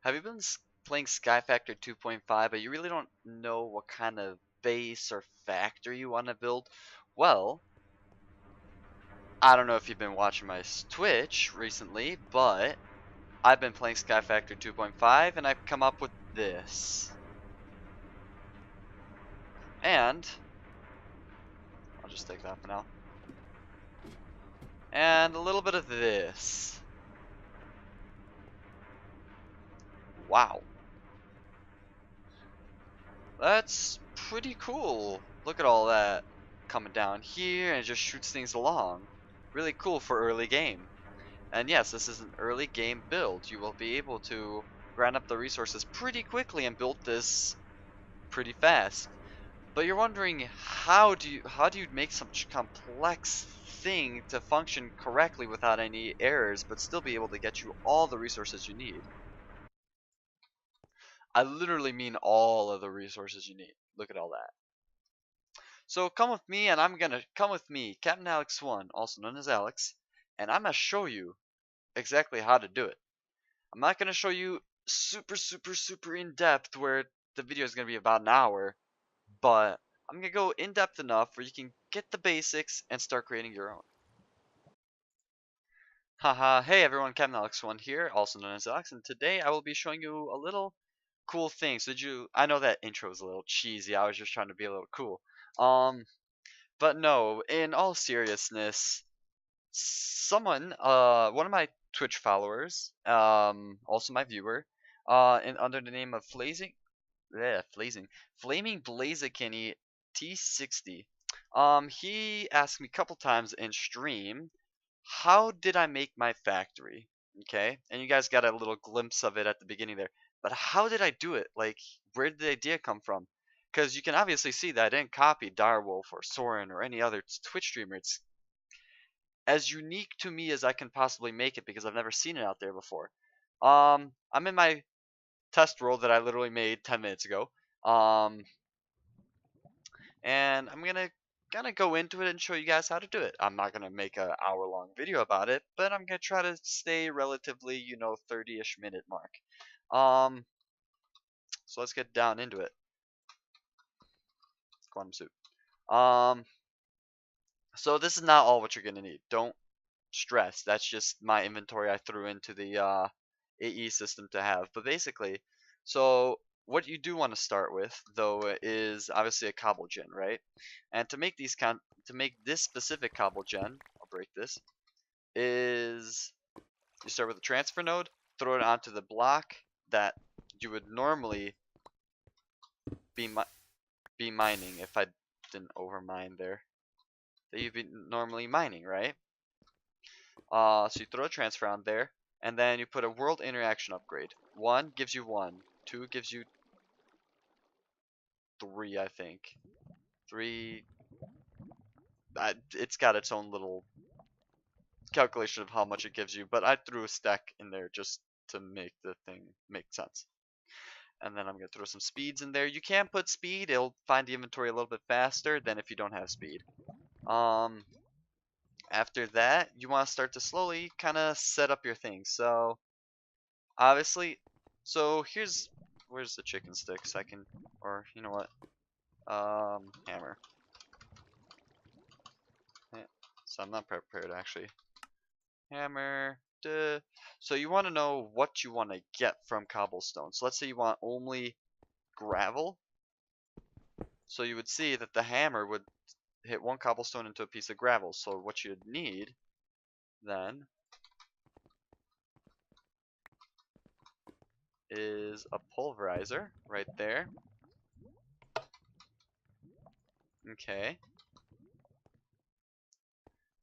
Have you been playing SkyFactory 2.5, but you really don't know what kind of base or factory you want to build? Well, I don't know if you've been watching my Twitch recently, but I've been playing SkyFactory 2.5 and I've come up with this. And I'll just take that for now. And a little bit of this. Wow. That's pretty cool. Look at all that coming down here and it just shoots things along. Really cool for early game. And yes, this is an early game build. You will be able to grind up the resources pretty quickly and build this pretty fast. But you're wondering how do you make such complex thing to function correctly without any errors but still be able to get you all the resources you need? I literally mean all of the resources you need. Look at all that. So come with me and come with me, Captain Alex 1, also known as Alex, and I'm gonna show you exactly how to do it. I'm not gonna show you super in depth where the video is gonna be about an hour, but I'm gonna go in depth enough where you can get the basics and start creating your own. Haha, hey everyone, Captain Alex 1 here, also known as Alex, and today I will be showing you a little cool thing. So I know that intro was a little cheesy, I was just trying to be a little cool. But no, in all seriousness, one of my Twitch followers, also my viewer, under the name of Flaming Blazikenny T60, he asked me a couple times in stream, how did I make my factory? Okay, and you guys got a little glimpse of it at the beginning there. But how did I do it? Like, where did the idea come from? Because you can obviously see that I didn't copy Direwolf or Soren or any other Twitch streamer. It's as unique to me as I can possibly make it because I've never seen it out there before. I'm in my test world that I literally made 10 minutes ago. And I'm gonna go into it and show you guys how to do it. I'm not gonna make an hour-long video about it, but I'm gonna try to stay relatively, 30-ish minute mark. So let's get down into it. Quantum suit. So this is not all what you're gonna need. Don't stress. That's just my inventory I threw into the AE system to have. But basically, so what you do want to start with though is obviously a cobble gen, right? And to make this specific cobble gen, I'll break this, is you start with a transfer node, throw it onto the block that you would normally be mining if I didn't overmine there. That you'd be normally mining, right? So you throw a transfer on there, and then you put a world interaction upgrade. 1 gives you 1, 2 gives you 3, I think. 3, it's got its own little calculation of how much it gives you, but I threw a stack in there just to make the thing make sense. And then I'm going to throw some speeds in there. You can put speed, it'll find the inventory a little bit faster than if you don't have speed. After that, you want to start to slowly kind of set up your things. So, obviously, where's the chicken sticks? Or you know what? Hammer. Yeah, so I'm not prepared actually. Hammer. Duh. So you want to know what you want to get from cobblestone. So let's say you want only gravel. So you would see that the hammer would hit 1 cobblestone into a piece of gravel. So what you'd need then is a pulverizer right there. Okay.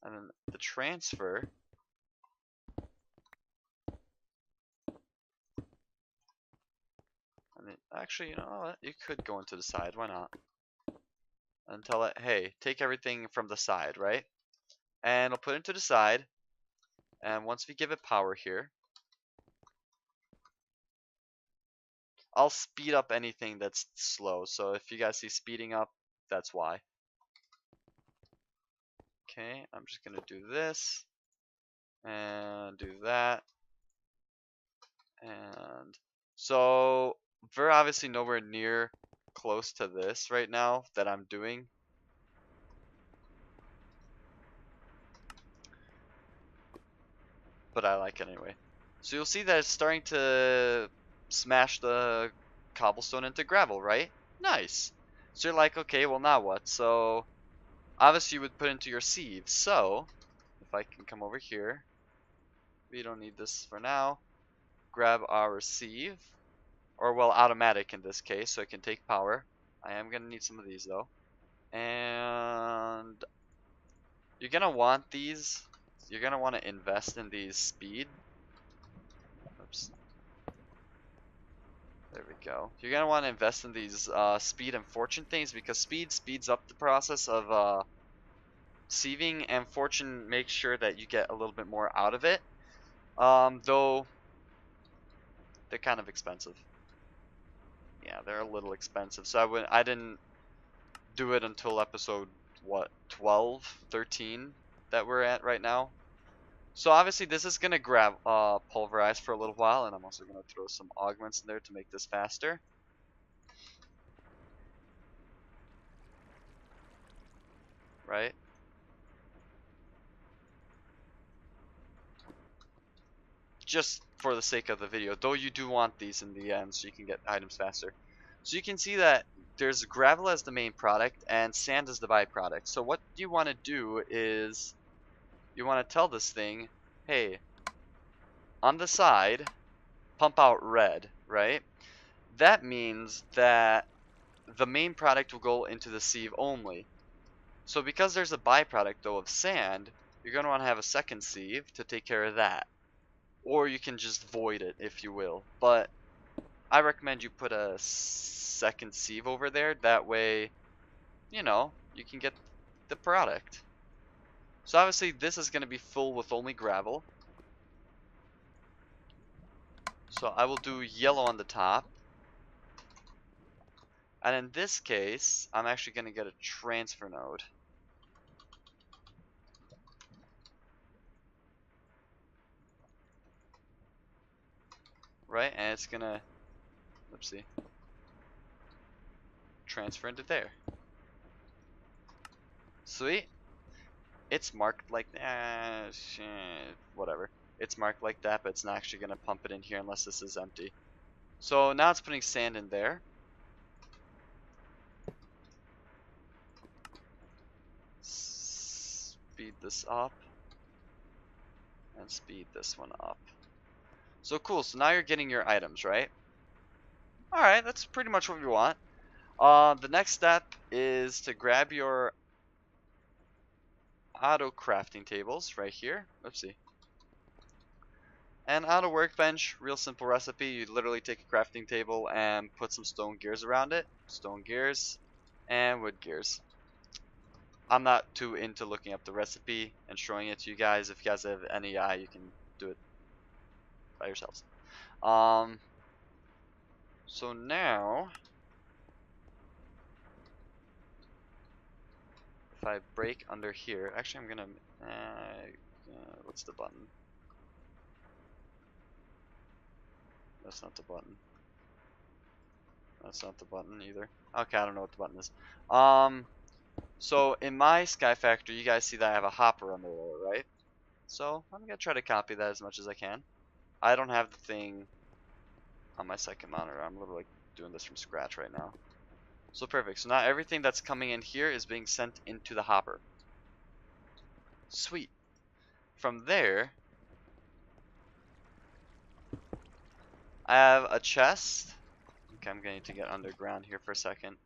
And then the transfer. I mean, actually, you know what? You could go into the side. Why not? And tell it, hey, take everything from the side, right? And I'll put it to the side. And once we give it power here, I'll speed up anything that's slow. So if you guys see speeding up, that's why. Okay, I'm just gonna do this and do that and So we're obviously nowhere near close to this right now that I'm doing. But I like it anyway. So you'll see that it's starting to smash the cobblestone into gravel, right? Nice. So you're like, okay, well now what? So obviously you would put into your sieve. So if I can come over here, we don't need this for now. Grab our sieve, or well, automatic in this case, so it can take power. I am gonna need some of these though. And you're gonna want these. You're gonna want to invest in these speed. Oops. There we go. You're gonna want to invest in these speed and fortune things because speed speeds up the process of sieving, and fortune makes sure that you get a little bit more out of it. Though they're kind of expensive. Yeah, they're a little expensive. So I didn't do it until episode what 12, 13 that we're at right now. So obviously this is gonna grab pulverize for a little while, and I'm also gonna throw some augments in there to make this faster. Right? Just for the sake of the video, though you do want these in the end so you can get items faster. So you can see that there's gravel as the main product and sand as the byproduct. So what you want to do is you want to tell this thing, hey, on the side, pump out red, right? That means that the main product will go into the sieve only. So because there's a byproduct though of sand, you're going to want to have a second sieve to take care of that. Or you can just void it if you will. But I recommend you put a second sieve over there. That way, you know, you can get the product. So obviously this is going to be full with only gravel. So I will do yellow on the top. And in this case, I'm actually going to get a transfer node. Right? And it's going to, oopsie, transfer into there. Sweet. It's marked like that. Whatever. It's marked like that, but it's not actually going to pump it in here unless this is empty. So now it's putting sand in there. Speed this up. And speed this one up. So cool. So now you're getting your items, right? Alright, that's pretty much what we want. The next step is to grab your auto crafting tables right here. Oopsie. And auto workbench, real simple recipe. You literally take a crafting table and put some stone gears around it. Stone gears and wood gears. I'm not too into looking up the recipe and showing it to you guys. If you guys have any eye, you can do it by yourselves. So now, if I break under here, actually I'm gonna, what's the button? That's not the button. That's not the button either. Okay, I don't know what the button is. So in my SkyFactory, you guys see that I have a hopper under there, right? So I'm gonna try to copy that as much as I can. I don't have the thing on my second monitor. I'm literally doing this from scratch right now. So perfect. So now everything that's coming in here is being sent into the hopper. Sweet. From there, I have a chest. Okay, I'm going to get underground here for a second.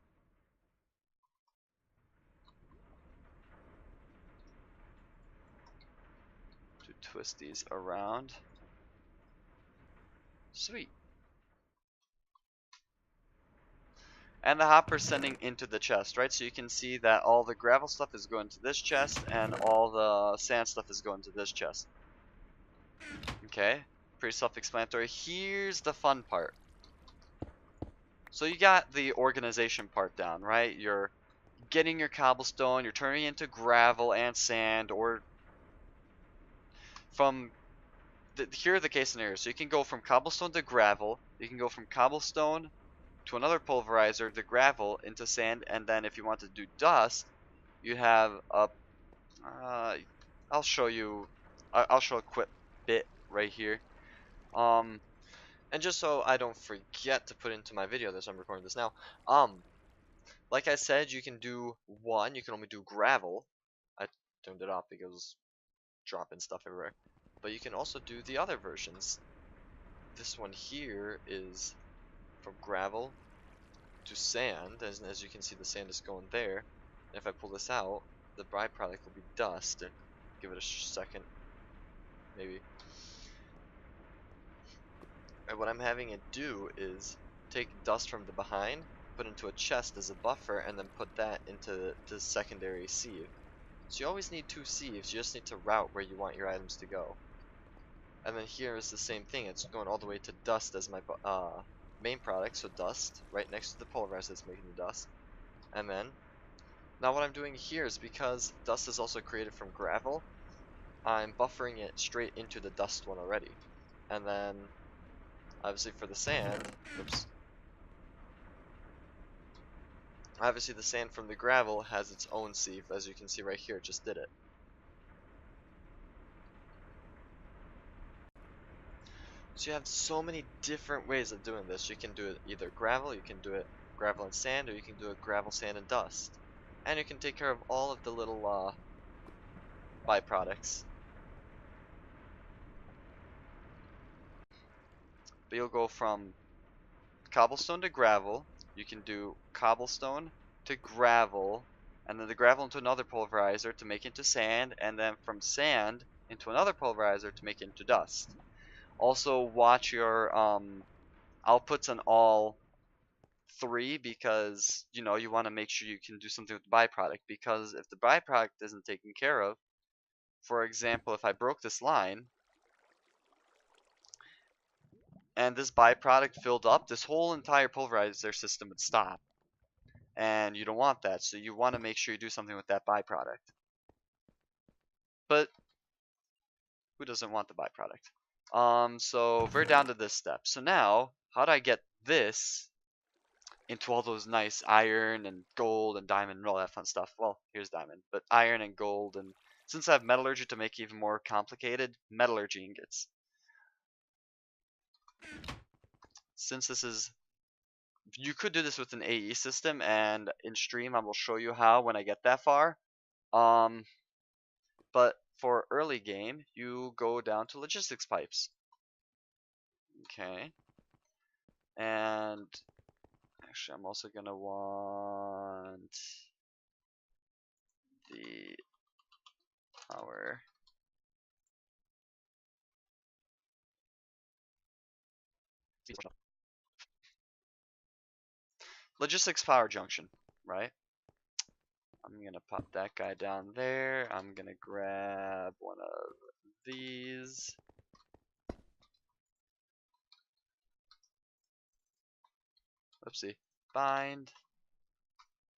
To twist these around. Sweet. And the hopper's sending into the chest, right? So you can see that all the gravel stuff is going to this chest and all the sand stuff is going to this chest. Okay, pretty self-explanatory. Here's the fun part. So you got the organization part down, right? You're getting your cobblestone, you're turning it into gravel and sand, or from here are the case scenarios. So you can go from cobblestone to gravel. You can go from cobblestone to another pulverizer to gravel into sand, and then if you want to do dust, you have a. I'll show you. I'll show a quick bit right here. And just so I don't forget to put into my video this, I'm recording this now. Like I said, you can do one. You can only do gravel. I turned it off because it was dropping stuff everywhere. But you can also do the other versions. This one here is from gravel to sand, as you can see, the sand is going there. And if I pull this out, the byproduct will be dust. Give it a second, maybe. And what I'm having it do is take dust from the behind, put into a chest as a buffer, and then put that into the secondary sieve. So you always need two sieves. You just need to route where you want your items to go. And then here is the same thing. It's going all the way to dust as my main product, so dust, right next to the pulverizer that's making the dust. And then, now what I'm doing here is because dust is also created from gravel, I'm buffering it straight into the dust one already. And then, obviously for the sand, oops. Obviously the sand from the gravel has its own sieve, as you can see right here, it just did it. So you have so many different ways of doing this. You can do it either gravel, you can do it gravel and sand, or you can do it gravel, sand, and dust. And you can take care of all of the little byproducts. But you'll go from cobblestone to gravel, you can do cobblestone to gravel, and then the gravel into another pulverizer to make into sand, and then from sand into another pulverizer to make into dust. Also watch your outputs on all three, because you want to make sure you can do something with the byproduct, because if the byproduct isn't taken care of, for example, if I broke this line and this byproduct filled up, this whole entire pulverizer system would stop, and you don't want that. So you want to make sure you do something with that byproduct. But who doesn't want the byproduct? So we're down to this step. So now, how do I get this into all those nice iron and gold and diamond and all that fun stuff? Well, here's diamond, but iron and gold, and since I have metallurgy to make it even more complicated, metallurgy ingots. Since this is, you could do this with an AE system, and in stream I will show you how when I get that far. But for early game, you go down to logistics pipes. Okay. And actually, I'm also gonna want the power. Logistics power junction, right? I'm gonna pop that guy down there. I'm gonna grab one of these. Oopsie. Bind.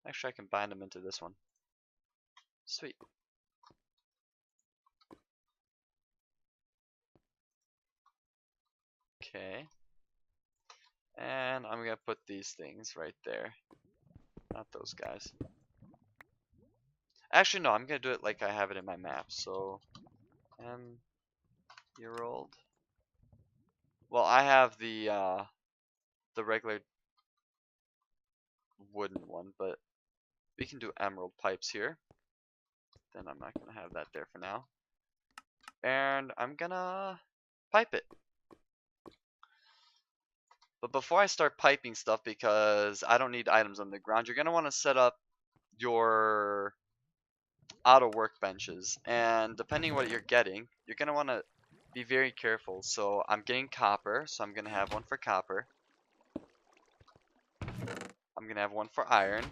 Actually, I can bind them into this one. Sweet. Okay. And I'm gonna put these things right there. Not those guys. Actually, no, I'm gonna do it like I have it in my map. So, year-old. Well, I have the regular wooden one, but we can do emerald pipes here. Then I'm not gonna have that there for now. And I'm gonna pipe it. But before I start piping stuff, because I don't need items on the ground, you're gonna want to set up your auto workbenches, and depending what you're getting, you're gonna want to be very careful. So I'm getting copper, so I'm gonna have one for copper. I'm gonna have one for iron.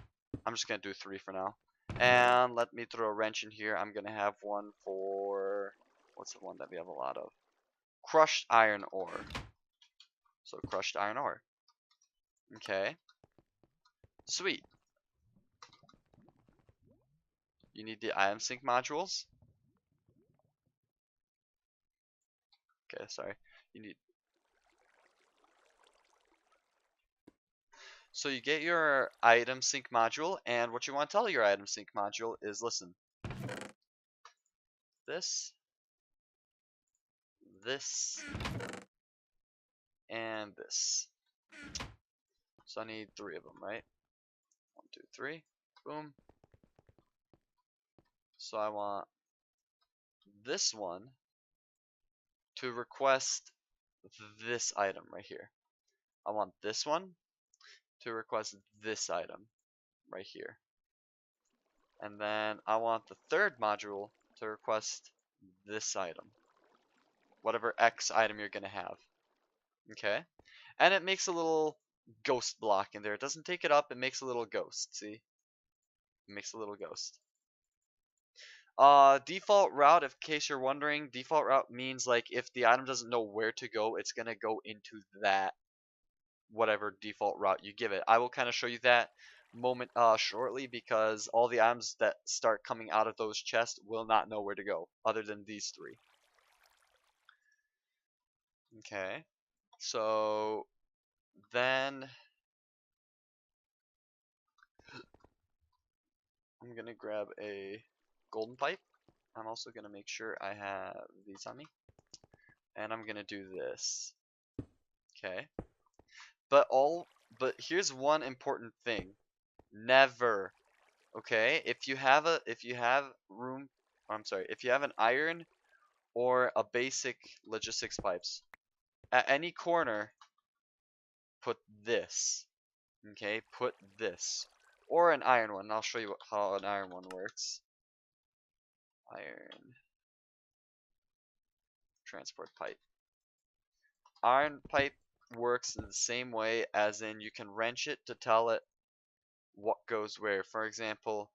I'm just gonna do 3 for now. And let me throw a wrench in here. I'm gonna have one for, what's the one that we have a lot of? Crushed iron ore. So crushed iron ore. Okay. Sweet. You need the item sync modules. Okay, sorry. You need. So you get your item sync module, and what you want to tell your item sync module is, listen, this, this, and this. So I need 3 of them, right? 1, 2, 3. Boom. So I want this one to request this item right here. I want this one to request this item right here. And then I want the third module to request this item. Whatever X item you're going to have. Okay? And it makes a little ghost block in there. It doesn't take it up, it makes a little ghost. See? It makes a little ghost. Default route, in case you're wondering, default route means like if the item doesn't know where to go, it's going to go into that whatever default route you give it. I will kind of show you that moment shortly, because all the items that start coming out of those chests will not know where to go other than these 3. Okay, so then I'm gonna grab a golden pipe. I'm also gonna make sure I have these on me, and I'm gonna do this. Okay, but here's one important thing. Never, okay, if you have room, I'm sorry, if you have an iron or a basic logistics pipes, at any corner put this. Okay, put this, or an iron one. I'll show you how an iron one works. Iron transport pipe. Iron pipe works in the same way, as in you can wrench it to tell it what goes where. For example,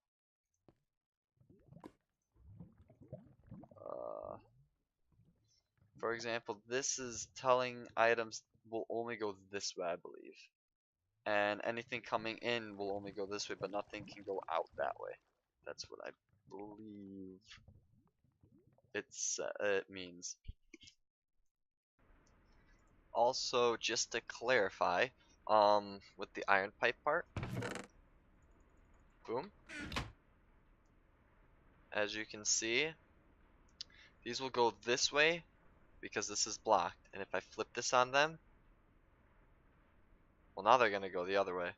this is telling items will only go this way, I believe. And anything coming in will only go this way, but nothing can go out that way. That's what I believe it means. Also, just to clarify, with the iron pipe part, boom. As you can see, these will go this way because this is blocked. And if I flip this on them, well, now they're gonna go the other way.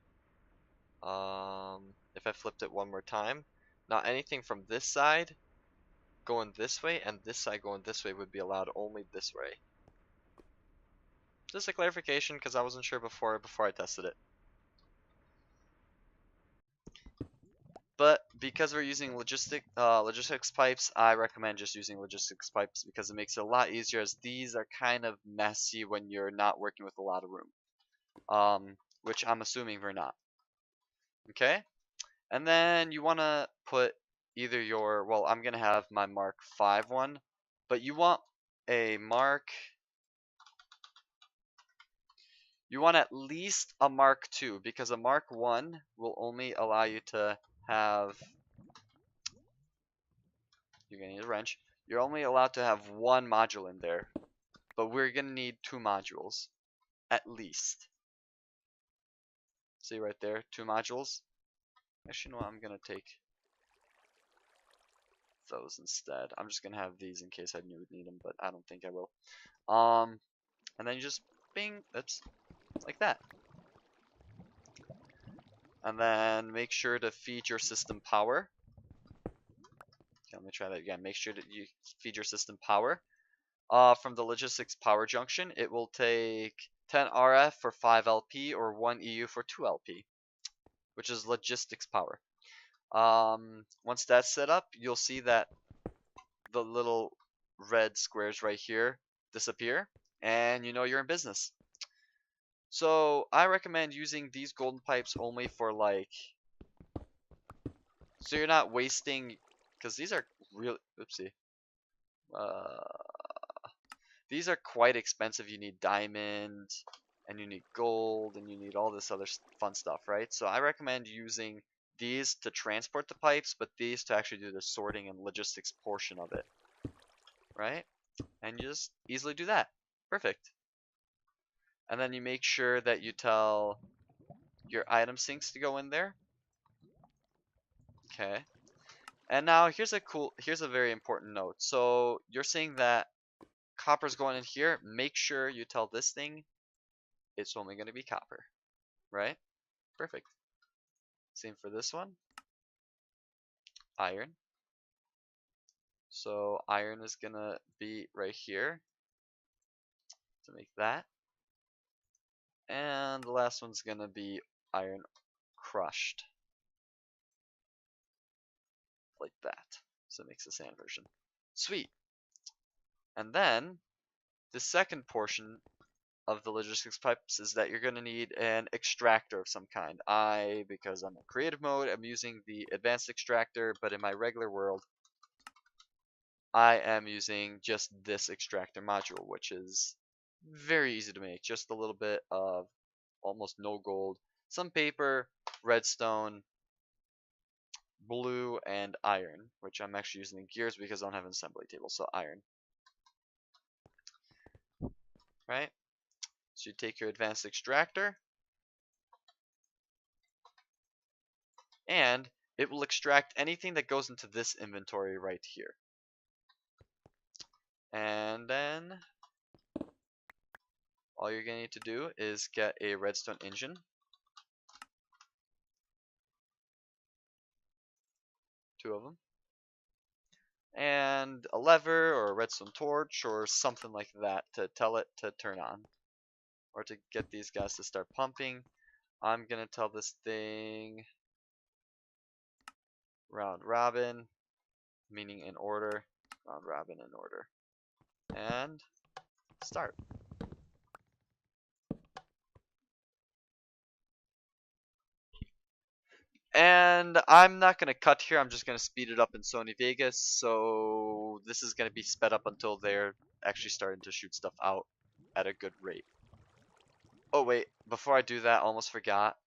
If I flipped it one more time, now anything from this side going this way and this side going this way would be allowed only this way. Just a clarification, because I wasn't sure before I tested it. But because we're using logistics pipes, I recommend just using logistics pipes because it makes it a lot easier, as these are kind of messy when you're not working with a lot of room. Which I'm assuming we're not. Okay? And then you want to put either your, well, I'm going to have my Mark 5 one, but you want a Mark, you want at least a Mark 2, because a Mark 1 will only allow you to have, you're going to need a wrench, you're only allowed to have 1 module in there, but we're going to need 2 modules, at least. See right there, 2 modules. Actually, you know what, I'm going to take those instead. I'm just going to have these in case I need them, but I don't think I will. And then you just bing, oops, like that. And then make sure to feed your system power. Okay, let me try that again. Make sure that you feed your system power. From the logistics power junction, it will take 10 RF for 5 LP or 1 EU for 2 LP, which is logistics power. Once that's set up, you'll see that the little red squares right here disappear, and you know you're in business. So I recommend using these golden pipes only for like, so you're not wasting, because these are really, oopsie, these are quite expensive. You need diamond, and you need gold, and you need all this other fun stuff, right? So I recommend using these to transport the pipes, but these to actually do the sorting and logistics portion of it, right? And you just easily do that. Perfect. And then you make sure that you tell your item sinks to go in there. Okay. And now here's a very important note. So you're saying that copper's going in here. Make sure you tell this thing it's only going to be copper, right? Perfect. Same for this one. Iron. So iron is going to be right here to make that. And the last one's going to be iron crushed. Like that. So it makes the sand version. Sweet. And then the second portion of the logistics pipes is that you're going to need an extractor of some kind. Because I'm in creative mode, I'm using the advanced extractor, but in my regular world, I am using just this extractor module, which is very easy to make. Just a little bit of almost no gold, some paper, redstone, blue, and iron, which I'm actually using in gears because I don't have an assembly table, so iron. Right? So you take your advanced extractor, and it will extract anything that goes into this inventory right here. And then all you're going to need to do is get a redstone engine. Two of them. And a lever or a redstone torch or something like that to tell it to turn on. Or to get these guys to start pumping. I'm going to tell this thing round robin, meaning in order. Round robin in order. And start. And I'm not going to cut here, I'm just going to speed it up in Sony Vegas, so this is going to be sped up until they're actually starting to shoot stuff out at a good rate. Oh wait, before I do that, I almost forgot.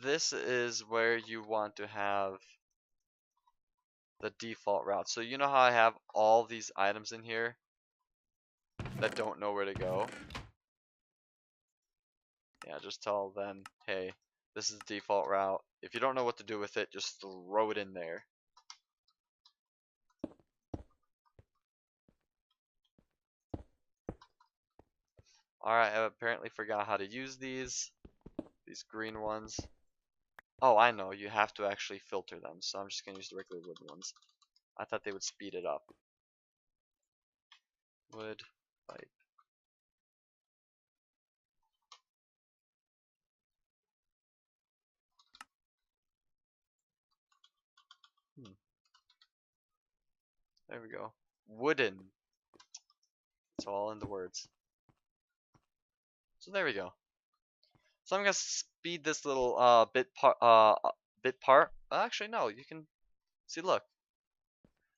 This is where you want to have the default route. So you know how I have all these items in here that don't know where to go? Yeah, just tell them, hey, this is the default route. If you don't know what to do with it, just throw it in there. Alright, I apparently forgot how to use these green ones. Oh, I know, you have to actually filter them, so I'm just going to use the regular wood ones. I thought they would speed it up. Wood, pipe. There we go. Wooden. It's all in the words. So there we go. So I'm gonna speed this little bit part. Actually, no. You can see. Look.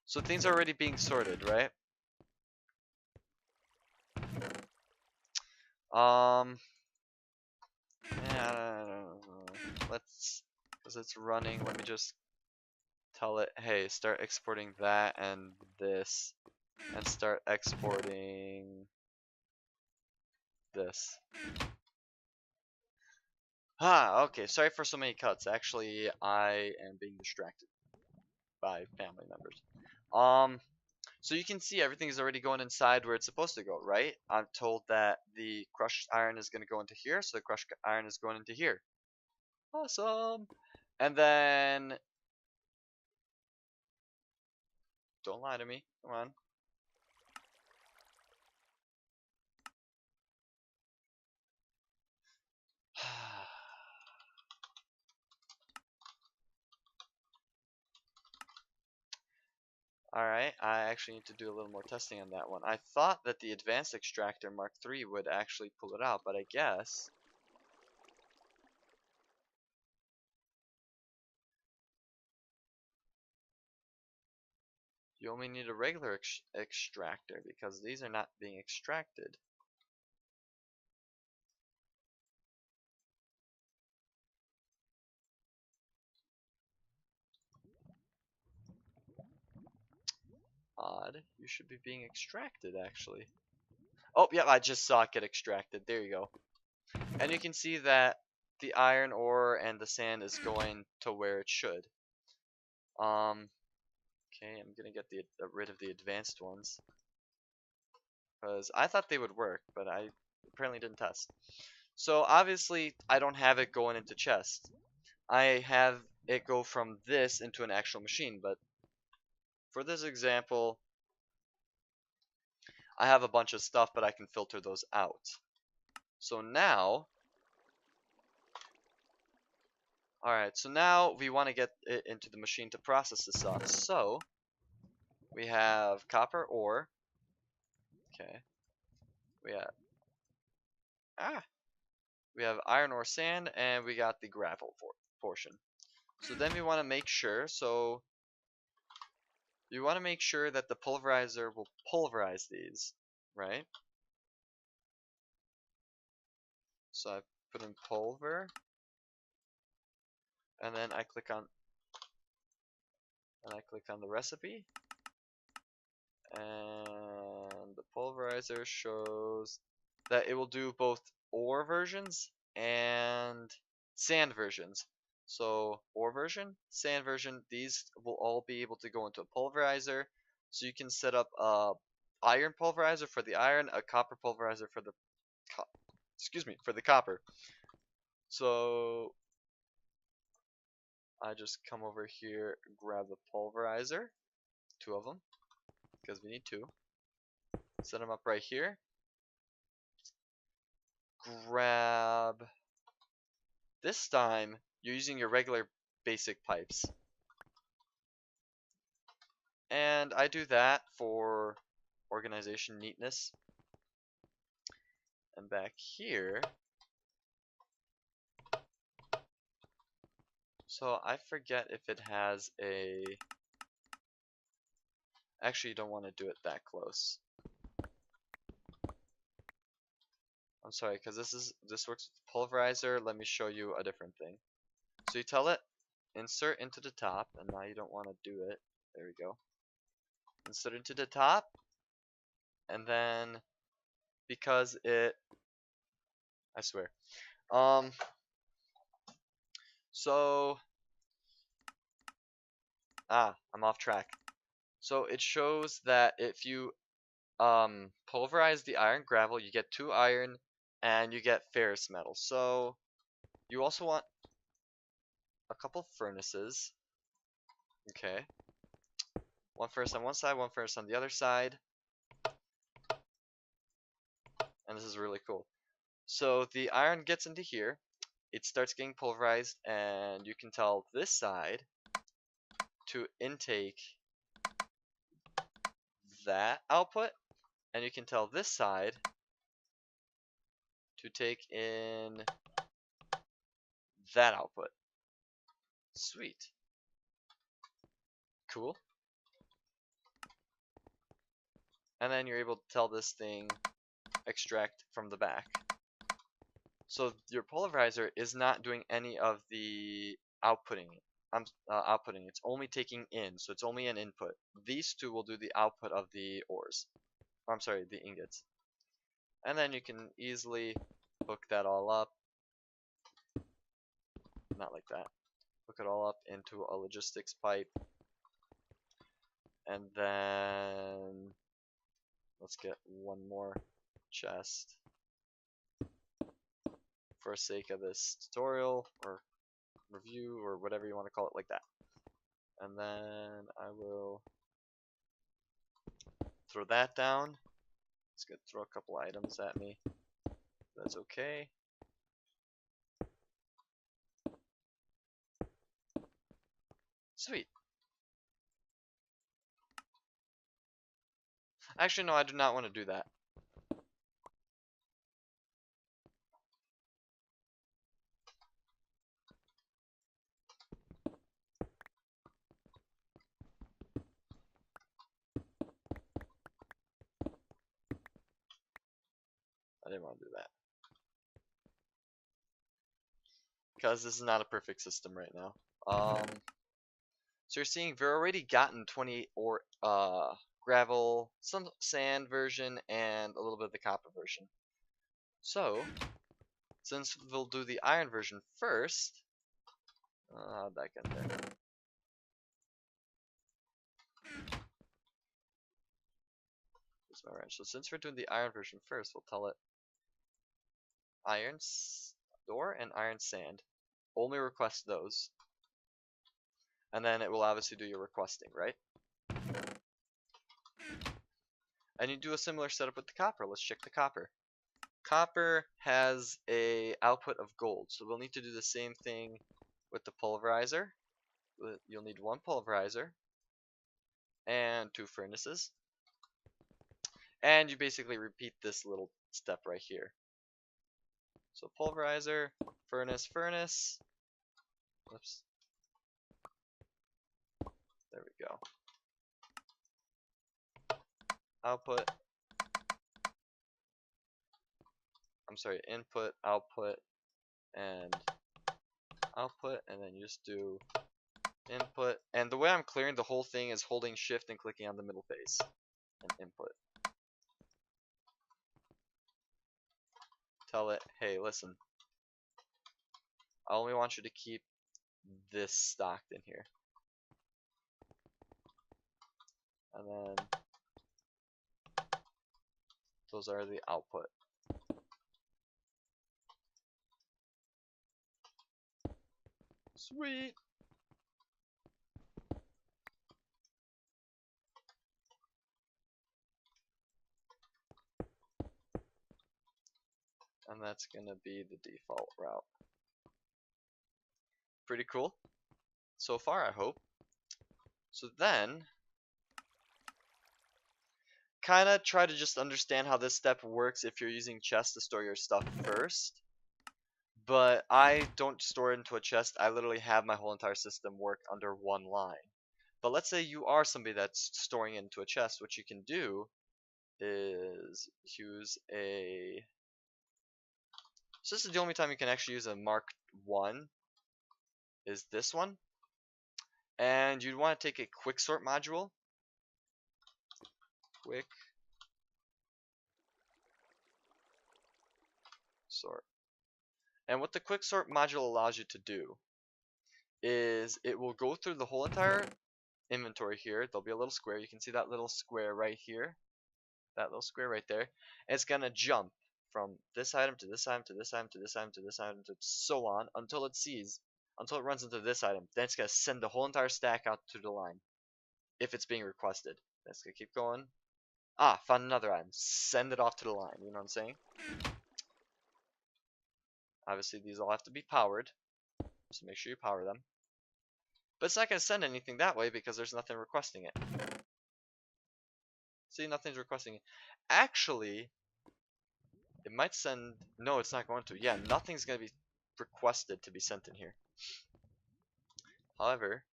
So things are already being sorted, right? Yeah. Because it's running. Let me just tell it, hey, start exporting that and this, and start exporting this. Okay, sorry for so many cuts. Actually, I am being distracted by family members. So you can see everything is already going inside where it's supposed to go, right? I'm told that the crushed iron is going to go into here, so the crushed iron is going into here. Awesome! And then... Don't lie to me. Come on. Alright, I actually need to do a little more testing on that one. I thought that the Advanced Extractor Mark III would actually pull it out, but I guess... You only need a regular extractor because these are not being extracted. odd. You should be being extracted, actually. Oh, yeah, I just saw it get extracted. There you go. And you can see that the iron ore and the sand is going to where it should. Okay, I'm gonna get rid of the advanced ones. Because I thought they would work, but I apparently didn't test. So obviously, I don't have it going into chest. I have it go from this into an actual machine, but for this example, I have a bunch of stuff, but I can filter those out. So now, alright, so now we want to get it into the machine to process this stuff. So, we have copper ore. Okay. We have iron ore sand, and we got the gravel portion. So then we want to make sure, you want to make sure that the pulverizer will pulverize these, right? So I put in pulver, and then I click on the recipe, and the pulverizer shows that it will do both ore versions and sand versions. So ore version, sand version, these will all be able to go into a pulverizer. So you can set up a iron pulverizer for the iron, a copper pulverizer for the copper. So I just come over here, grab the pulverizer, 2 of them, because we need 2. Set them up right here. Grab. This time, you're using your regular basic pipes. And I do that for organization neatness. And back here, so I forget if it has a, actually you don't want to do it that close. I'm sorry, because this works with pulverizer. Let me show you a different thing. So you tell it, insert into the top, and now you don't want to do it. There we go. Insert into the top, and then because I swear. So I'm off track. So it shows that if you pulverize the iron gravel, you get 2 iron and you get ferrous metal. So you also want a couple furnaces. Okay. One furnace on one side, one furnace on the other side. And this is really cool. So the iron gets into here, it starts getting pulverized, and you can tell this side to intake that output, and you can tell this side to take in that output. Sweet. Cool. And then you're able to tell this thing extract from the back. So your pulverizer is not doing any of the outputting. It's only taking in, so it's only an input. These 2 will do the output of the ores. I'm sorry, the ingots. And then you can easily hook that all up. Not like that. Hook it all up into a logistics pipe. And then let's get one more chest for sake of this tutorial or review or whatever you want to call it, like that. And then I will throw that down. It's gonna throw a couple items at me. That's okay. Sweet. Actually, no, I do not want to do that. I didn't want to do that. Because this is not a perfect system right now. So you're seeing we've already gotten 28 gravel, some sand version, and a little bit of the copper version. So, since we'll do the iron version first, how'd that get there? Here's my wrench. So since we're doing the iron version first, we'll tell it iron ore and iron sand. Only request those. And then it will obviously do your requesting, right? And you do a similar setup with the copper. Let's check the copper. Copper has a output of gold, so we'll need to do the same thing with the pulverizer. You'll need one pulverizer and 2 furnaces. And you basically repeat this little step right here. So pulverizer, furnace, furnace. Whoops. There we go. Output. I'm sorry, input, output, and output, and then you just do input. And the way I'm clearing the whole thing is holding shift and clicking on the middle face and input. Tell it, hey, listen, I only want you to keep this stocked in here. And then those are the output. Sweet. And that's gonna be the default route. Pretty cool so far, I hope. So then kind of try to just understand how this step works if you're using chests to store your stuff first. But I don't store it into a chest. I literally have my whole entire system work under one line. But let's say you are somebody that's storing it into a chest. What you can do is use a... So this is the only time you can actually use a Mark 1 is this one. And you'd want to take a quick sort module. Quick sort. And what the quick sort module allows you to do is it will go through the whole entire inventory here. There'll be a little square. You can see that little square right here. That little square right there. And it's going to jump from this item to this item to this item to this item to this item to so on until it runs into this item. Then it's going to send the whole entire stack out to the line if it's being requested. Then it's going to keep going. Ah, found another item. Send it off to the line. You know what I'm saying? Obviously, these all have to be powered, so make sure you power them. But it's not going to send anything that way because there's nothing requesting it. See, nothing's requesting it. Actually, it might send... No, it's not going to. Yeah, nothing's going to be requested to be sent in here. However,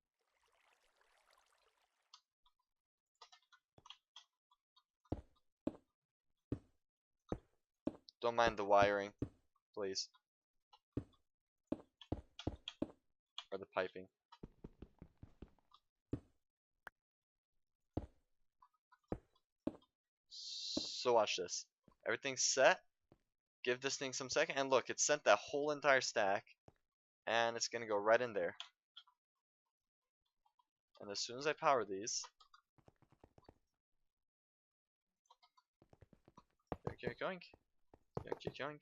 don't mind the wiring, please. Or the piping. So watch this. Everything's set. Give this thing some second, and look, it sent that whole entire stack, and it's gonna go right in there. And as soon as I power these, yoink, yoink, yoink, yoink, yoink.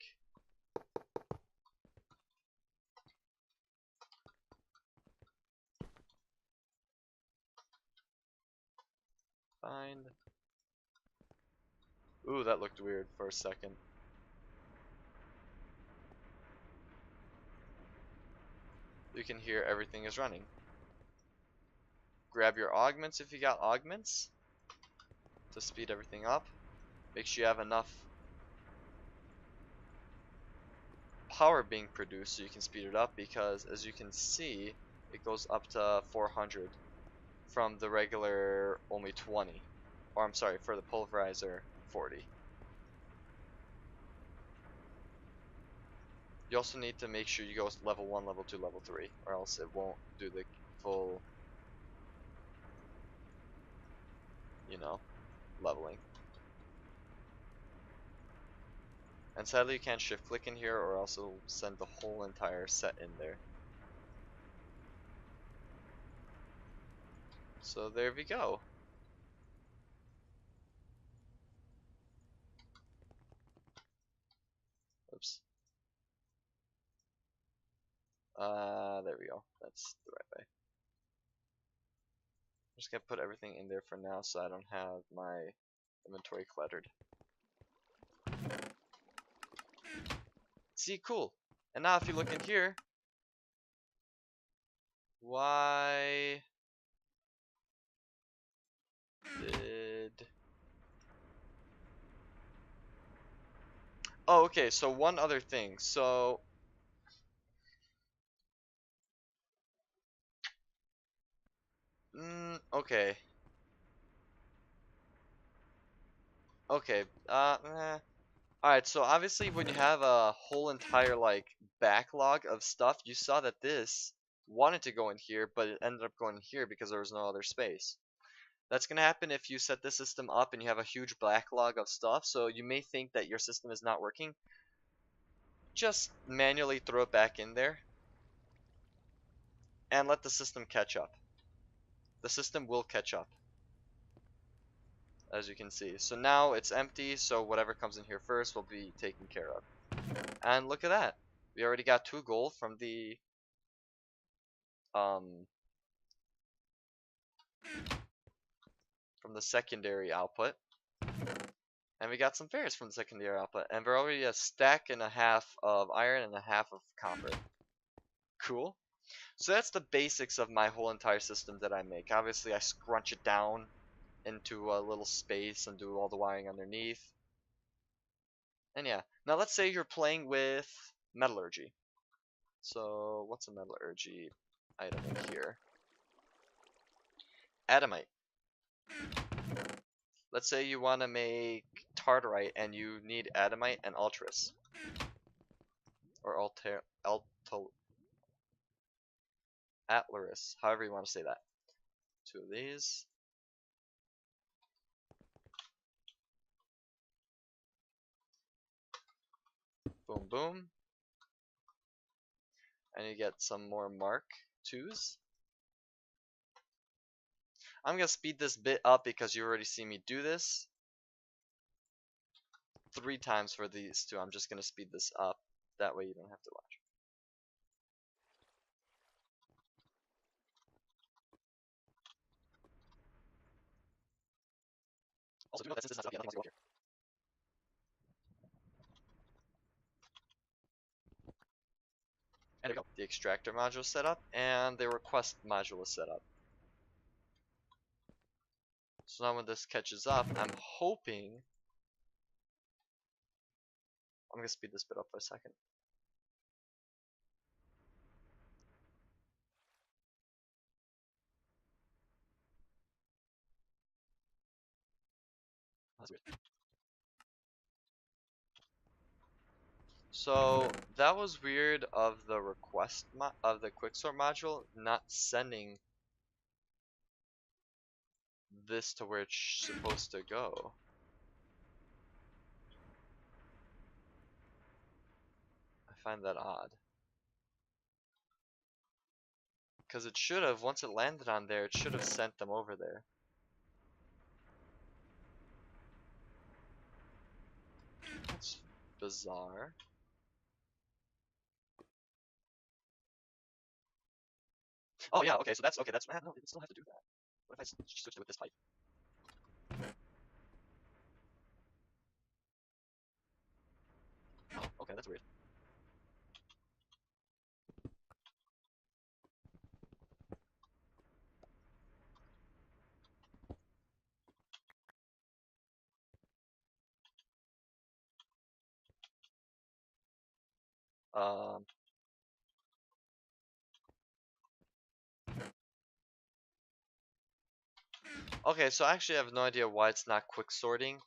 Find. Ooh, that looked weird for a second. You can hear everything is running. Grab your augments if you got augments to speed everything up. Make sure you have enough power being produced so you can speed it up, because as you can see, it goes up to 400 from the regular only 20. Or I'm sorry, for the pulverizer 40. You also need to make sure you go level 1, level 2, level 3, or else it won't do the full, you know. leveling. And sadly you can't shift click in here or else it'll send the whole entire set in there. So there we go. Oops. There we go. That's the right way. I'm just gonna put everything in there for now so I don't have my inventory cluttered. See, cool. And now if you look in here, why did... Oh, okay, so one other thing. So okay. Okay. Alright, so obviously when you have a whole entire like backlog of stuff, you saw that this wanted to go in here, but it ended up going here because there was no other space. That's gonna happen if you set this system up and you have a huge backlog of stuff, so you may think that your system is not working. Just manually throw it back in there and let the system catch up. The system will catch up, as you can see. So now it's empty, so whatever comes in here first will be taken care of. And look at that. We already got 2 gold from the secondary output. And we got some ferrous from the secondary output. And we're already a stack and a half of iron and a half of copper. Cool. So that's the basics of my whole entire system that I make. Obviously I scrunch it down into a little space and do all the wiring underneath. And yeah, now let's say you're playing with metallurgy. So what's a metallurgy item in here? Adamite. Let's say you want to make tartarite and you need adamite and ultras. Or atlaris, however you want to say that. 2 of these. Boom, boom. And you get some more Mark 2s. I'm going to speed this bit up because you already see me do this 3 times for these 2. I'm just going to speed this up. That way you don't have to watch. Also, do note that since this is not nothing else here. And there we go. The extractor module is set up and the request module is set up. So now when this catches up, I'm hoping... I'm going to speed this bit up for a second. That's weird. So that was weird of the request of the quicksort module not sending this to where it's supposed to go. I find that odd. Because it should have, once it landed on there, it should have sent them over there. That's bizarre. Oh yeah, okay, so that's okay. That's no, it still have to do that. What if I switched it with this pipe? Oh, okay, that's weird. Um. Okay, so I actually have no idea why it's not quick sorting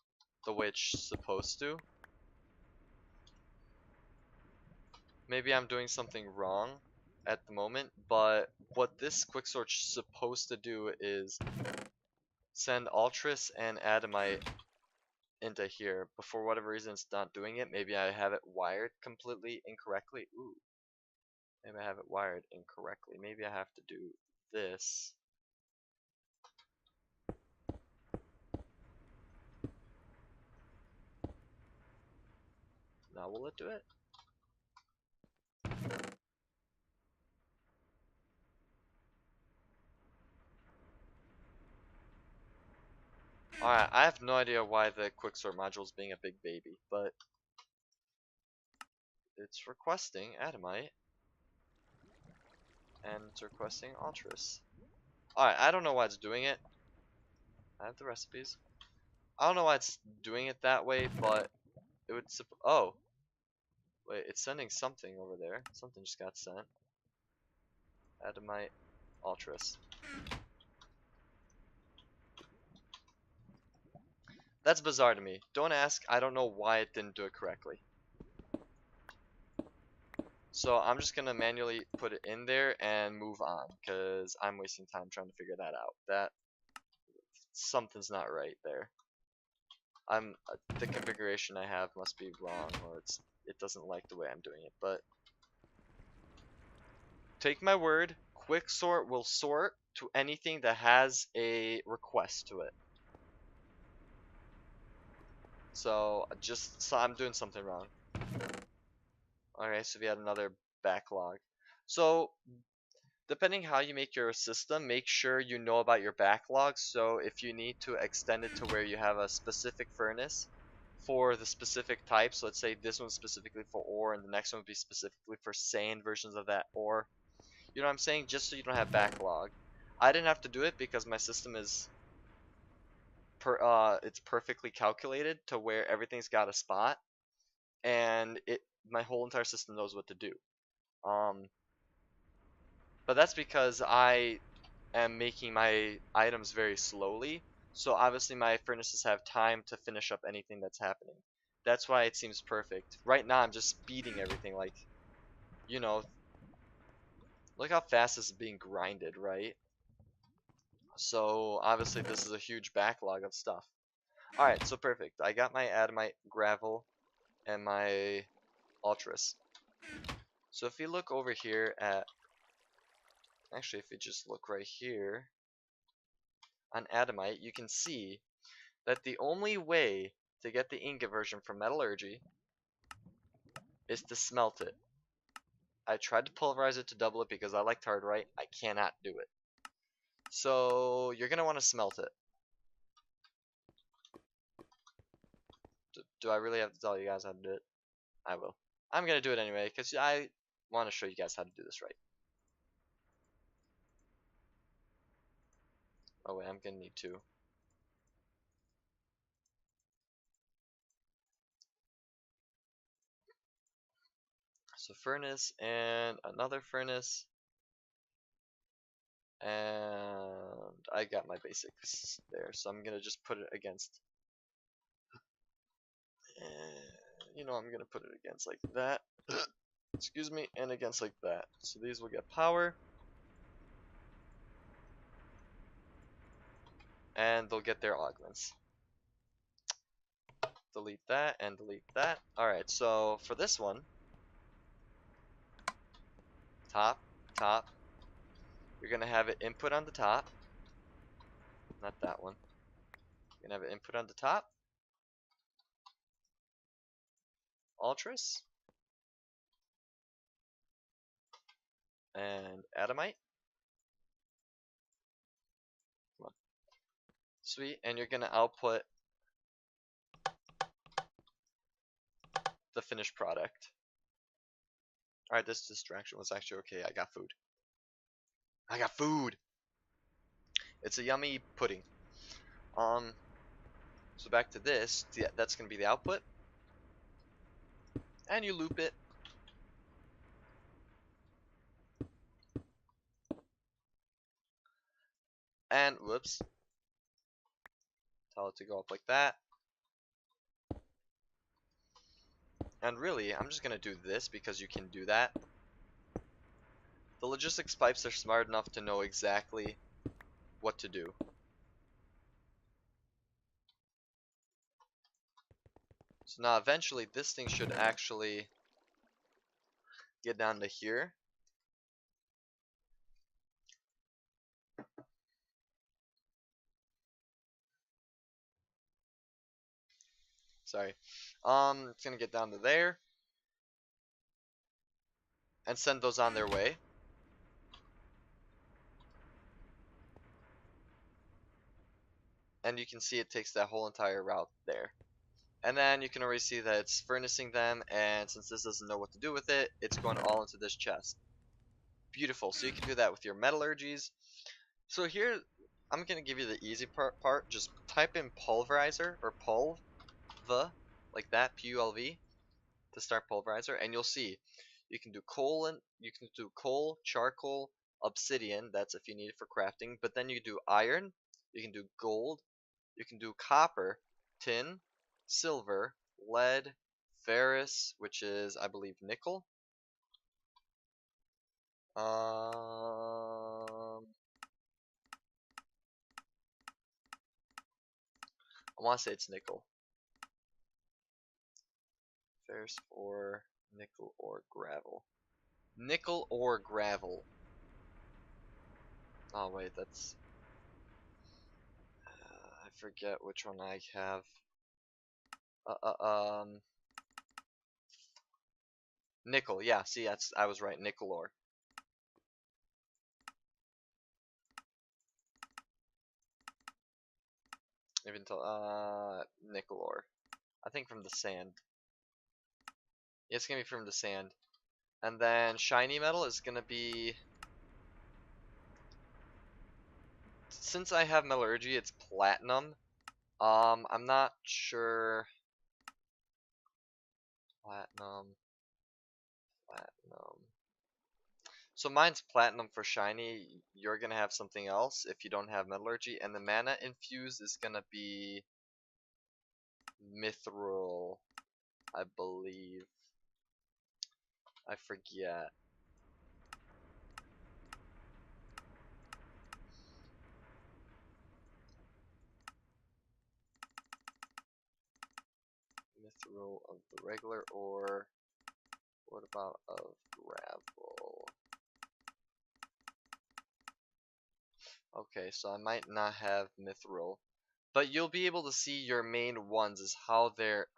the way it's supposed to. Maybe I'm doing something wrong at the moment, but what this quicksort's supposed to do is send Ultras and Adamite into here, but for whatever reason it's not doing it. Maybe I have it wired completely incorrectly. Ooh, maybe I have it wired incorrectly. Maybe I have to do this. Now will it do it? Alright, I have no idea why the quicksort module is being a big baby, but it's requesting Adamite, and it's requesting Ultras. Alright, I don't know why it's doing it. I have the recipes. I don't know why it's doing it that way, but it would. Oh, wait, it's sending something over there. Something just got sent. Adamite, Ultras. That's bizarre to me. Don't ask. I don't know why it didn't do it correctly. So I'm just gonna manually put it in there and move on, because I'm wasting time trying to figure that out. That something's not right there. The configuration I have must be wrong, or it doesn't like the way I'm doing it. But take my word, quicksort will sort to anything that has a request to it. So I'm doing something wrong. Okay, so we had another backlog. So depending how you make your system, make sure you know about your backlog. So if you need to extend it to where you have a specific furnace for the specific types, let's say this one's specifically for ore and the next one would be specifically for sand versions of that ore. You know what I'm saying? Just so you don't have backlog. I didn't have to do it because my system is it's perfectly calculated to where everything's got a spot, and my whole entire system knows what to do. But that's because I am making my items very slowly, so obviously my furnaces have time to finish up anything that's happening. That's why it seems perfect. Right now I'm just speeding everything, like, you know, look how fast this is being grinded, right? So obviously this is a huge backlog of stuff. Alright, so perfect. I got my Adamite gravel and my Ultras. So if you look over here at, actually if you just look right here on Adamite, you can see that the only way to get the ingot version from metallurgy is to smelt it. I tried to pulverize it to double it because I like hardite. I cannot do it. So you're gonna want to smelt it. Do I really have to tell you guys how to do it? I will. I'm gonna do it anyway because I want to show you guys how to do this right. Oh wait, I'm gonna need two. So furnace and another furnace. And I got my basics there, so I'm gonna just put it against, you know, I'm gonna put it against like that, excuse me, and against like that. So these will get power, and they'll get their augments. Delete that and delete that. Alright, so for this one, top, you're gonna have it input on the top, not that one. You're gonna have it input on the top, Ultras, and Adamite. Come on. Sweet, and you're gonna output the finished product. Alright, this distraction was actually okay. I got food. I got food! It's a yummy pudding. So back to this. That's gonna be the output. And you loop it. And, whoops. Tell it to go up like that. And really, I'm just gonna do this because you can do that. The logistics pipes are smart enough to know exactly what to do. So now eventually this thing should actually get down to here. Sorry. It's gonna get down to there and send those on their way. And you can see it takes that whole entire route there. And then you can already see that it's furnacing them, and since this doesn't know what to do with it, it's going all into this chest. Beautiful. So you can do that with your metallurgies. So here, I'm going to give you the easy part. Just type in pulverizer, or pulv, like that, P-U-L-V, to start pulverizer, and you'll see you can do coal, and you can do coal, charcoal, obsidian, that's if you need it for crafting, but then you do iron, you can do gold, you can do copper, tin, silver, lead, ferrous, which is, I believe, nickel. I want to say it's nickel. Ferrous or nickel or gravel. Nickel or gravel. Oh wait, that's... I forget which one I have. Nickel, yeah, see, I was right, nickel ore. Even till, nickel ore. I think from the sand. Yeah, it's gonna be from the sand. And then shiny metal is gonna be... Since I have metallurgy, it's platinum. I'm not sure... Platinum. So mine's platinum for shiny. You're gonna have something else if you don't have metallurgy. And the mana infused is gonna be mithril, I believe. I forget. Mithril of the regular ore. What about of gravel? Okay, so I might not have mithril, but you'll be able to see your main ones is how they're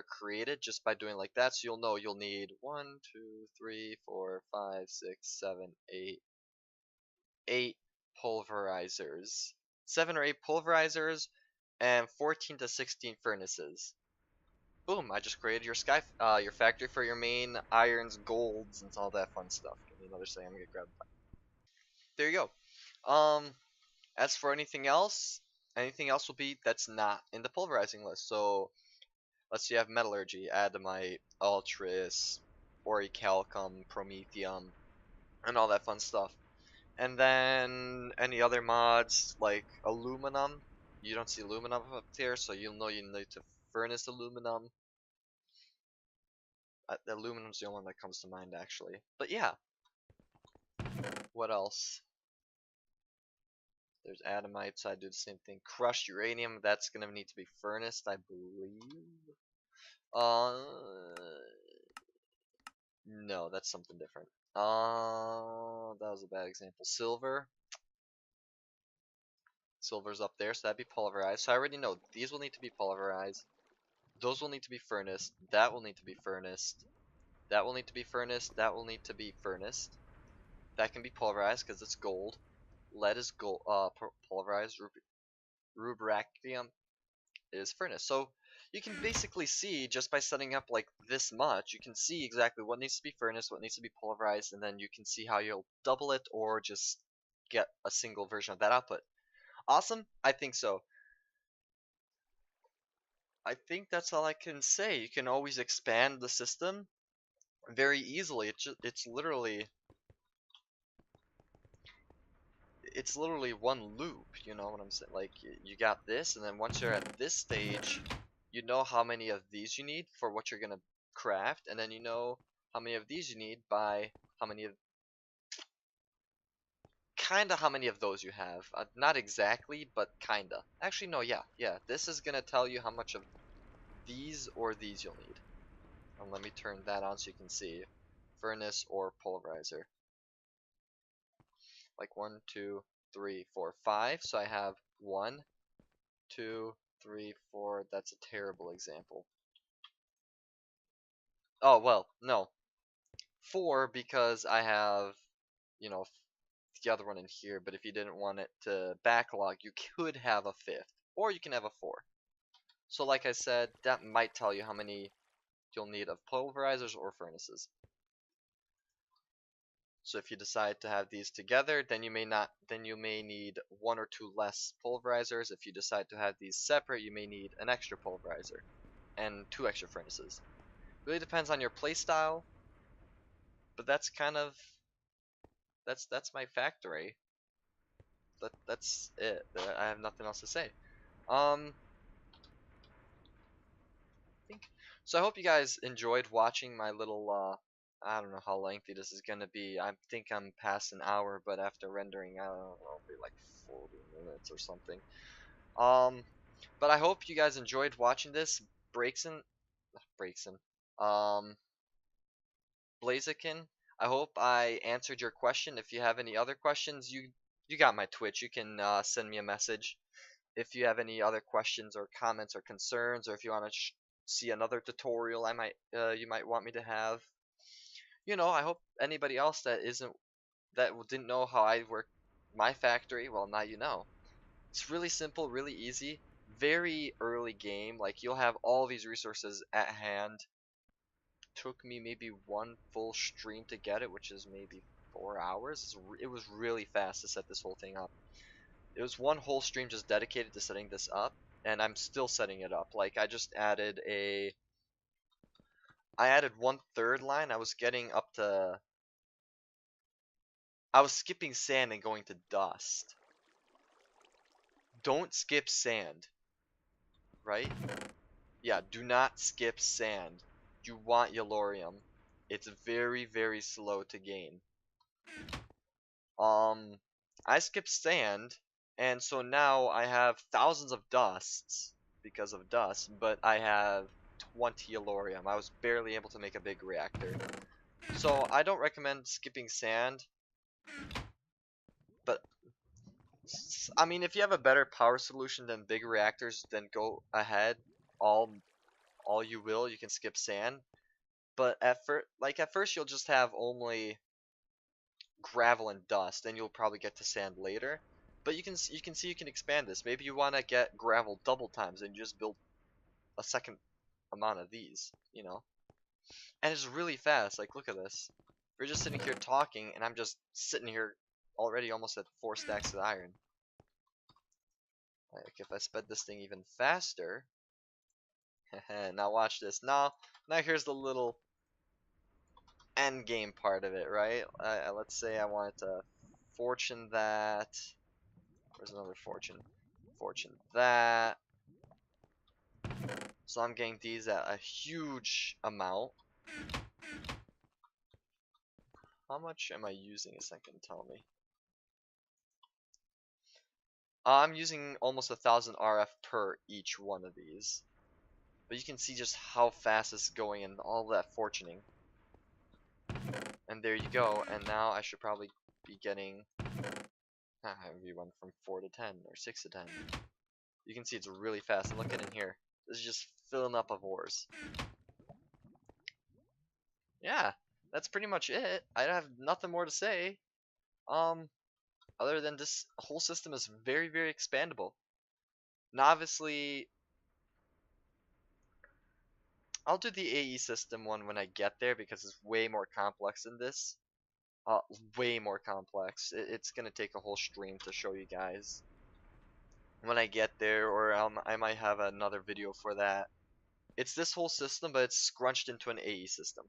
created just by doing like that. So you'll know you'll need 1, 2, 3, 4, 5, 6, 7, 8 pulverizers, 7 or 8 pulverizers, and 14 to 16 furnaces. Boom! I just created your your factory for your main irons, golds, and all that fun stuff. Give me another second. I'm gonna grab that. There you go. As for anything else will be that's not in the pulverizing list. So let's say you have metallurgy, adamite, ultris, orichalcum, promethium, and all that fun stuff. And then any other mods like aluminum. You don't see aluminum up there, so you'll know you need to furnace aluminum. Aluminum's the only one that comes to mind actually. But yeah. What else? There's adamite, so I do the same thing. Crushed uranium, that's gonna need to be furnaced, I believe. No, that's something different. That was a bad example. Silver. Silver's up there, so that'd be pulverized. So I already know these will need to be pulverized. Those will need to be furnaced. That will need to be furnaced. That will need to be furnaced. That will need to be furnaced. That can be pulverized because it's gold. Lead is gold. Pulverized. Rubractium is furnace. So you can basically see just by setting up like this much, you can see exactly what needs to be furnace, what needs to be pulverized, and then you can see how you'll double it or just get a single version of that output. Awesome? I think so. I think that's all I can say. You can always expand the system very easily. It's literally one loop, you know what I'm saying? Like you got this, and then once you're at this stage, you know how many of these you need for what you're gonna craft, and then you know how many of these you need by how many of kinda how many of those you have. Not exactly, but kinda. Actually, no, yeah. This is gonna tell you how much of these or these you'll need. And let me turn that on so you can see. Furnace or pulverizer. Like 1, 2, 3, 4, 5. So I have 1, 2, 3, 4. That's a terrible example. Oh, well, no. 4 because I have, you know, the other one in here. But if you didn't want it to backlog, you could have a 5th. Or you can have a 4. So like I said, that might tell you how many you'll need of pulverizers or furnaces. So if you decide to have these together, then you may need 1 or 2 less pulverizers. If you decide to have these separate, you may need an extra pulverizer and 2 extra furnaces. Really depends on your playstyle, but that's kind of that's my factory. That's it. I have nothing else to say. Think so. I hope you guys enjoyed watching my little I don't know how lengthy this is gonna be. I think I'm past an hour, but after rendering, I don't know, it'll be like 40 minutes or something. But I hope you guys enjoyed watching this. Breakson, um, Blaziken. I hope I answered your question. If you have any other questions, you got my Twitch. You can send me a message. If you have any other questions or comments or concerns, or if you want to see another tutorial you might want me to have, I hope anybody else that didn't know how I work my factory, well, now you know. It's really simple, really easy, very early game. Like, you'll have all these resources at hand. Took me maybe 1 full stream to get it, which is maybe 4 hours. It was really fast to set this whole thing up. It was 1 whole stream just dedicated to setting this up, and I'm still setting it up. Like, I added 1/3 line. I was skipping sand and going to dust. Don't skip sand, right? Yeah, do not skip sand. You want Yellorium. It's very, very slow to gain. I skipped sand, and so now I have thousands of dusts because of dust, but I have 20 Yellorium. I was barely able to make a big reactor. So I don't recommend skipping sand, but I mean, if you have a better power solution than big reactors, then go ahead. All you will, you can skip sand. But at first you'll just have only gravel and dust, and you'll probably get to sand later. But you can see you can expand this. Maybe you want to get gravel double times and just build a second amount of these, And it's really fast. Like, look at this. We're just sitting here talking, and I'm just sitting here already almost at 4 stacks of iron. Like, if I sped this thing even faster. Now watch this. Now here's the little end game part of it, right? Let's say I wanted to fortune that. Where's another fortune? Fortune that. So I'm getting these at a huge amount. How much am I using? Is that gonna tell me? I'm using almost 1,000 RF per each one of these. But you can see just how fast it's going and all that fortuning. And there you go. And now I should probably be getting... we went from 4 to 10 or 6 to 10. You can see it's really fast. And look at in here. This is just filling up of ores. Yeah, that's pretty much it. I have nothing more to say. Other than this whole system is very, very expandable. Now, obviously, I'll do the AE system one when I get there because it's way more complex than this. Way more complex. It's gonna take a whole stream to show you guys when I get there, or I might have another video for that. It's this whole system, but it's scrunched into an AE system.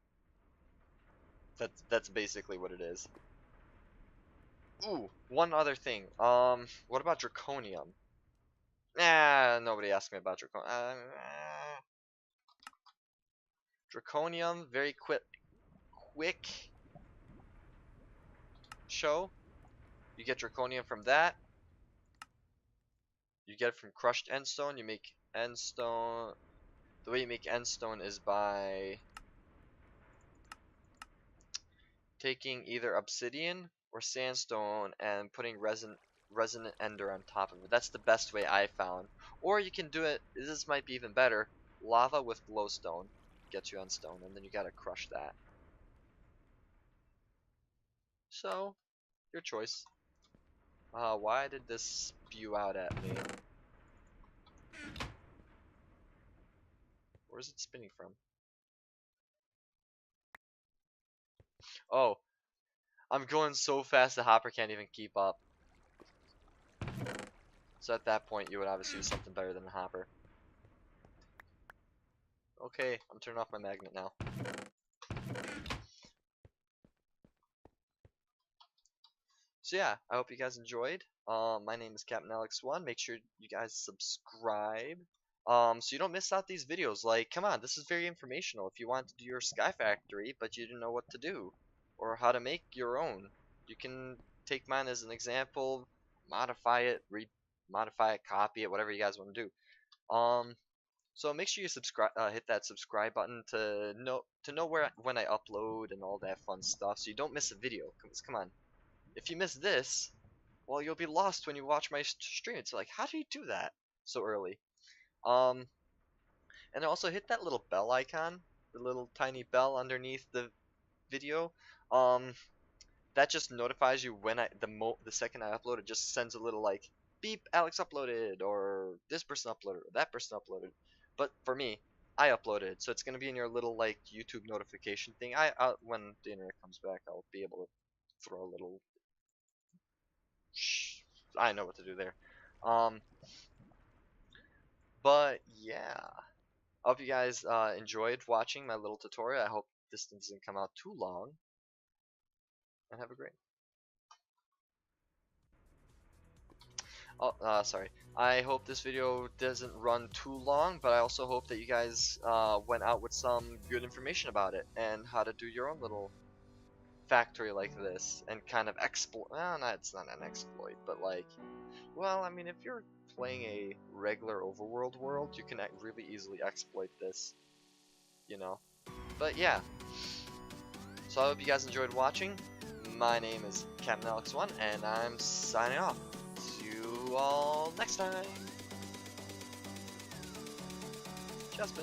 That's basically what it is. Ooh, one other thing. What about Draconium? Nah, nobody asked me about Draconium. Draconium, very quick show. You get Draconium from that. You get it from crushed endstone. You make endstone. The way you make end stone is by taking either obsidian or sandstone and putting resonant ender on top of it. That's the best way I found. Or you can do it, this might be even better, lava with glowstone gets you on stone, and then you gotta crush that. So, your choice. Why did this spew out at me? Where's it spinning from? Oh, I'm going so fast the hopper can't even keep up. So at that point, you would obviously use something better than a hopper. Okay, I'm turning off my magnet now. So yeah, I hope you guys enjoyed. My name is Captain Alex1. Make sure you guys subscribe. So you don't miss out these videos. Like, come on, this is very informational. If you want to do your SkyFactory, but you didn't know what to do, or how to make your own, you can take mine as an example, modify it, modify it, copy it, whatever you guys want to do. So make sure you subscribe, hit that subscribe button to know when I upload and all that fun stuff, so you don't miss a video. Come on. If you miss this, well, you'll be lost when you watch my stream. It's like, how do you do that so early? And also hit that little bell icon, the little tiny bell underneath the video. That just notifies you when the second I upload. It just sends a little like beep, Alex uploaded, or this person uploaded, or that person uploaded. But for me, I uploaded, so it's gonna be in your little like YouTube notification thing. When the internet comes back, I'll be able to throw a little. I know what to do there. But yeah, I hope you guys enjoyed watching my little tutorial. I hope this doesn't come out too long, and have a great. Oh, sorry. I hope this video doesn't run too long, but I also hope that you guys went out with some good information about it and how to do your own little factory like this and kind of exploit. Well, no, it's not an exploit, but like, well, I mean, if you're playing a regular overworld world, you can really easily exploit this, you know. But yeah, so I hope you guys enjoyed watching. My name is Captain Alex1, and I'm signing off. See you all next time. Just